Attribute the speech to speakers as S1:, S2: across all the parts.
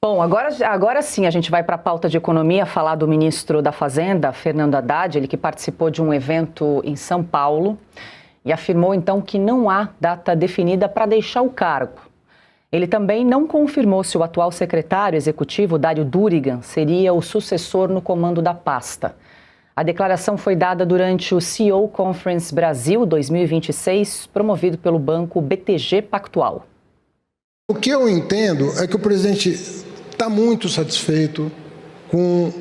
S1: Bom, agora sim a gente vai para a pauta de economia, falar do ministro da Fazenda, Fernando Haddad, ele que participou de um evento em São Paulo e afirmou então que não há data definida para deixar o cargo. Ele também não confirmou se o atual secretário executivo, Dário Durigan, seria o sucessor no comando da pasta. A declaração foi dada durante o CEO Conference Brasil 2026, promovido pelo banco BTG Pactual.
S2: O que eu entendo é que o presidente está muito satisfeito com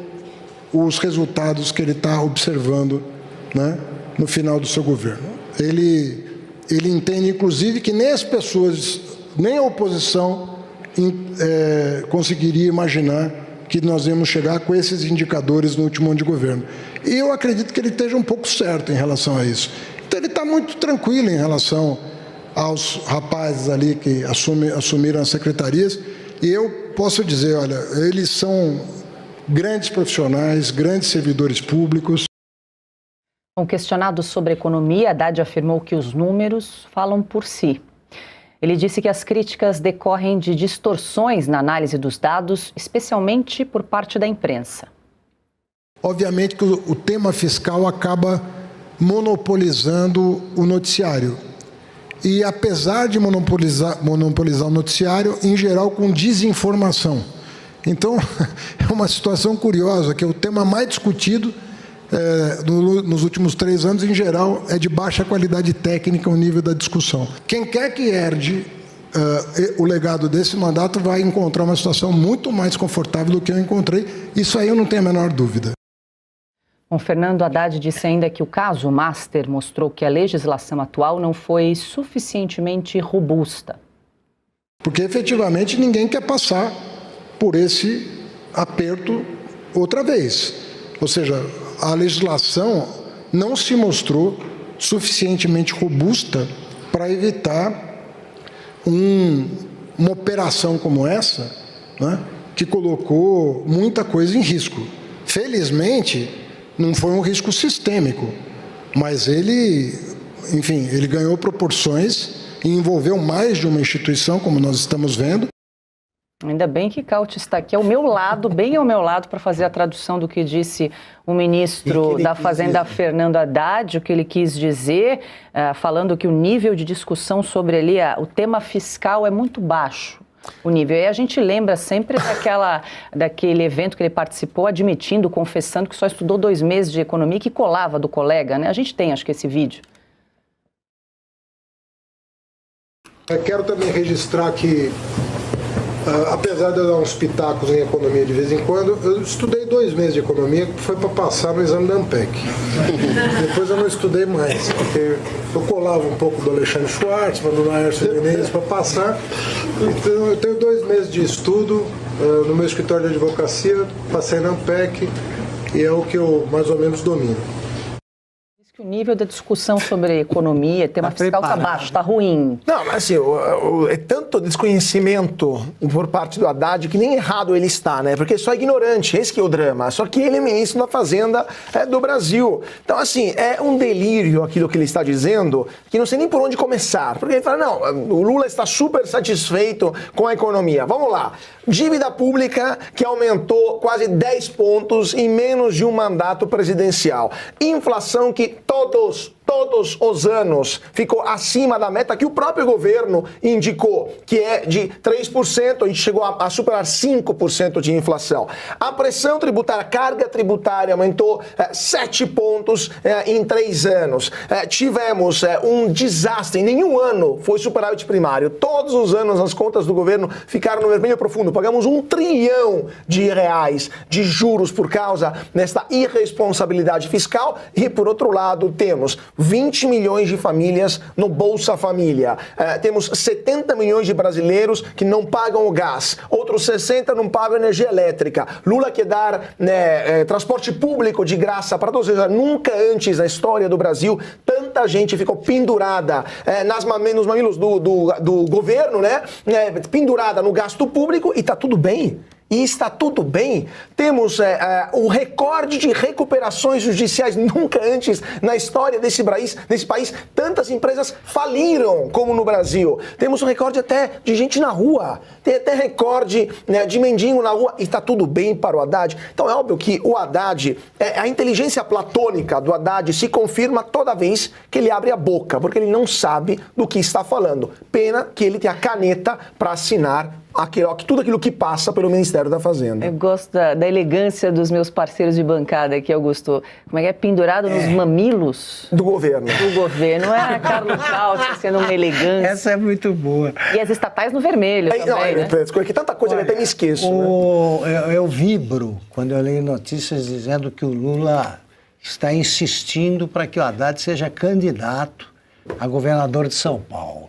S2: os resultados que ele está observando, né, no final do seu governo. Ele entende, inclusive, que nem as pessoas, nem a oposição conseguiria imaginar que nós íamos chegar com esses indicadores no último ano de governo. E eu acredito que ele esteja um pouco certo em relação a isso. Então, ele está muito tranquilo em relação aos rapazes ali que assumiram as secretarias, e eu posso dizer, olha, eles são grandes profissionais, grandes servidores públicos.
S1: Questionado sobre economia, Haddad afirmou que os números falam por si. Ele disse que as críticas decorrem de distorções na análise dos dados, especialmente por parte da imprensa.
S2: Obviamente que o tema fiscal acaba monopolizando o noticiário. E apesar de monopolizar o noticiário, em geral com desinformação. Então, é uma situação curiosa, que o tema mais discutido nos últimos 3 anos, em geral, é de baixa qualidade técnica o nível da discussão. Quem quer que herde o legado desse mandato vai encontrar uma situação muito mais confortável do que eu encontrei. Isso aí eu não tenho a menor dúvida.
S1: O Fernando Haddad disse ainda que o caso Master mostrou que a legislação atual não foi suficientemente robusta.
S2: Porque, efetivamente, ninguém quer passar por esse aperto outra vez. Ou seja, a legislação não se mostrou suficientemente robusta para evitar uma operação como essa, né, que colocou muita coisa em risco. Felizmente, não foi um risco sistêmico, mas ele ganhou proporções e envolveu mais de uma instituição, como nós estamos vendo.
S1: Ainda bem que Caute está aqui ao meu lado, bem ao meu lado, para fazer a tradução do que disse o ministro da Fazenda, Fernando Haddad, o que ele quis dizer, falando que o nível de discussão sobre ali, o tema fiscal é muito baixo. O nível. E a gente lembra sempre daquele evento que ele participou, admitindo, confessando que só estudou 2 meses de economia e que colava do colega, né? A gente tem, acho que, esse vídeo.
S2: Eu quero também registrar que, apesar de eu dar uns pitacos em economia de vez em quando, eu estudei 2 meses de economia, que foi para passar no exame da ANPEC. Depois eu não estudei mais, porque eu colava um pouco do Alexandre Schwartzman, do Laércio Menezes para passar. Então eu tenho 2 meses de estudo no meu escritório de advocacia, passei na ANPEC e é o que eu mais ou menos domino.
S1: O nível da discussão sobre economia, tema fiscal está baixo, está ruim.
S3: Não, mas assim, é tanto desconhecimento por parte do Haddad que nem errado ele está, né? Porque só é ignorante, esse que é o drama. Só que ele é ministro da Fazenda do Brasil. Então, assim, é um delírio aquilo que ele está dizendo, que não sei nem por onde começar. Porque ele fala, não, o Lula está super satisfeito com a economia. Vamos lá. Dívida pública que aumentou quase 10 pontos em menos de um mandato presidencial. Inflação que todos os anos ficou acima da meta que o próprio governo indicou, que é de 3%, a gente chegou a superar 5% de inflação. A pressão tributária, a carga tributária aumentou 7 pontos em 3 anos. Tivemos um desastre, em nenhum ano foi superávit primário. Todos os anos as contas do governo ficaram no vermelho profundo. Pagamos R$1 trilhão de juros por causa desta irresponsabilidade fiscal e, por outro lado, temos 20 milhões de famílias no Bolsa Família. Temos 70 milhões de brasileiros que não pagam o gás. Outros 60 não pagam energia elétrica. Lula quer dar transporte público de graça para todos. Ou seja, nunca antes na história do Brasil tanta gente ficou pendurada nos mamilos do governo, né? Pendurada no gasto público e tá tudo bem. e está tudo bem. Temos o recorde de recuperações judiciais nunca antes na história desse país. Tantas empresas faliram como no Brasil. Temos um recorde até de gente na rua. Tem até recorde, né, de mendigo na rua. E está tudo bem para o Haddad. Então é óbvio que o Haddad, a inteligência platônica do Haddad se confirma toda vez que ele abre a boca, porque ele não sabe do que está falando. Pena que ele tem a caneta para assinar tudo aquilo que passa pelo Ministério da Fazenda.
S1: Eu gosto da elegância dos meus parceiros de bancada aqui, Augusto. Como é que é? Pendurado nos mamilos?
S3: Do governo.
S1: Do governo. Não é Carlos Alves sendo uma elegância.
S4: Essa é muito boa.
S1: E as estatais no vermelho também, né?
S3: Que tanta coisa que eu até me esqueço.
S4: Eu vibro quando eu leio notícias dizendo que o Lula está insistindo para que o Haddad seja candidato a governador de São Paulo.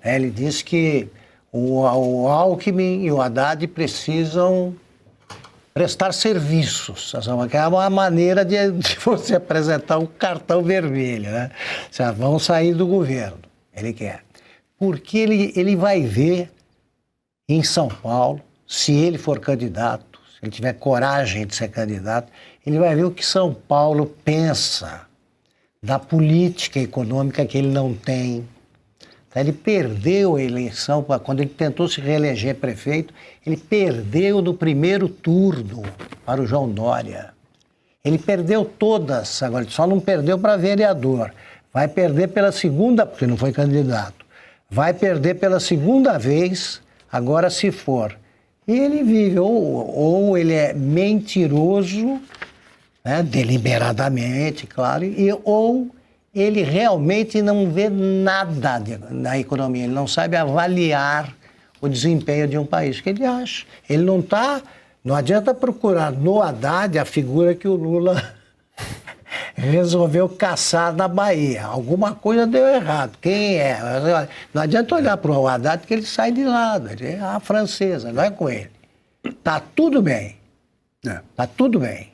S4: Ele diz que o Alckmin e o Haddad precisam prestar serviços. Que é uma maneira de você apresentar um cartão vermelho, né? Vão sair do governo, ele quer. Porque ele vai ver em São Paulo, se ele for candidato, se ele tiver coragem de ser candidato, ele vai ver o que São Paulo pensa da política econômica que ele não tem. Ele perdeu a eleição, quando ele tentou se reeleger prefeito, ele perdeu no primeiro turno para o João Dória. Ele perdeu todas, agora só não perdeu para vereador. Vai perder pela segunda, porque não foi candidato. Vai perder pela segunda vez, agora se for. E ele vive, ou ele é mentiroso, né, deliberadamente, claro, ou ele realmente não vê nada na economia, ele não sabe avaliar o desempenho de um país, que ele acha. Ele não está... Não adianta procurar no Haddad a figura que o Lula resolveu caçar na Bahia. Alguma coisa deu errado. Quem é? Não adianta olhar para o Haddad que ele sai de lado. Ele é a francesa, não é com ele. Está tudo bem. Está tudo bem.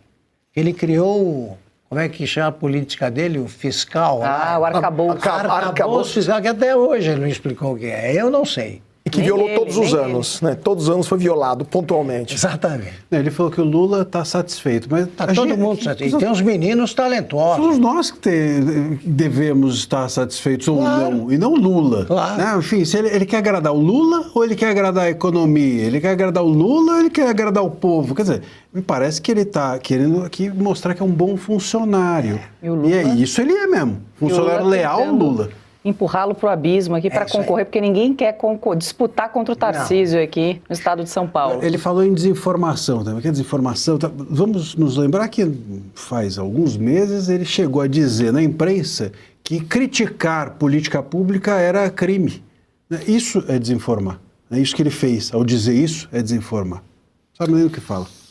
S4: Ele criou... Como é que chama a política dele? O fiscal?
S1: O arcabouço.
S4: Arcabouço fiscal, que até hoje ele não explicou o que é. Eu não sei.
S3: E que violou todos os anos, né? Todos os anos foi violado, pontualmente.
S4: Exatamente.
S5: Ele falou que o Lula está satisfeito, mas
S4: Está todo mundo satisfeito. E tem uns meninos talentosos.
S5: Somos nós que devemos estar satisfeitos ou não, e não Lula.
S4: Claro.
S5: Né? Enfim, se ele quer agradar o Lula ou ele quer agradar a economia? Ele quer agradar o Lula ou ele quer agradar o povo? Quer dizer, me parece que ele está querendo aqui mostrar que é um bom funcionário.
S1: E
S5: é isso, ele é mesmo. Funcionário leal ao Lula.
S1: Empurrá-lo para o abismo aqui para concorrer, porque ninguém quer disputar contra o Tarcísio aqui no estado de São Paulo.
S5: Ele falou em desinformação também. Que desinformação? Vamos nos lembrar que faz alguns meses ele chegou a dizer na imprensa que criticar política pública era crime. Isso é desinformar. É isso que ele fez. Ao dizer isso, é desinformar. Sabe nem o que fala.